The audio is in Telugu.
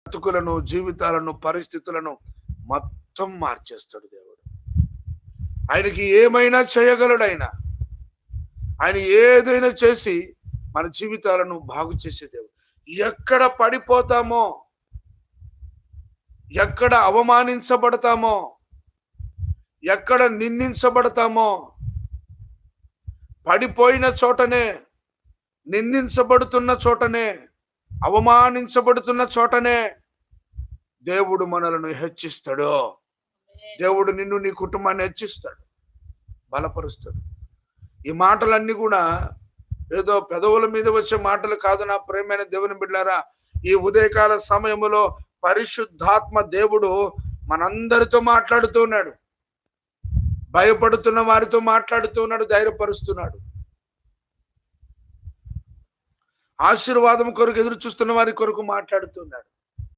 బ్రతుకులను, జీవితాలను, పరిస్థితులను మొత్తం మార్చేస్తాడు దేవుడు. ఆయనకి ఏమైనా చేయగలడు. ఆయన ఏదైనా చేసి మన జీవితాలను బాగు చేసే దేవుడు. ఎక్కడ పడిపోతామో, ఎక్కడ అవమానించబడతామో, ఎక్కడ నిందించబడతామో, పడిపోయిన చోటనే, నిందించబడుతున్న చోటనే, అవమానించబడుతున్న చోటనే దేవుడు మనలను హెచ్చిస్తాడు. దేవుడు నిన్ను, నీ కుటుంబాన్ని హెచ్చిస్తాడు, బలపరుస్తాడు. ఈ మాటలన్నీ కూడా ఏదో పెదవుల మీద వచ్చే మాటలు కాదు నా ప్రియమైన దేవుని బిడ్డలారా. ఈ ఉదయకాల సమయంలో పరిశుద్ధాత్మ దేవుడు మనందరితో మాట్లాడుతూ ఉన్నాడు. భయపడుతున్న వారితో మాట్లాడుతూ ఉన్నాడు, ధైర్యపరుస్తున్నాడు. ఆశీర్వాదం కొరకు ఎదురు చూస్తున్న వారి కొరకు మాట్లాడుతున్నాడు.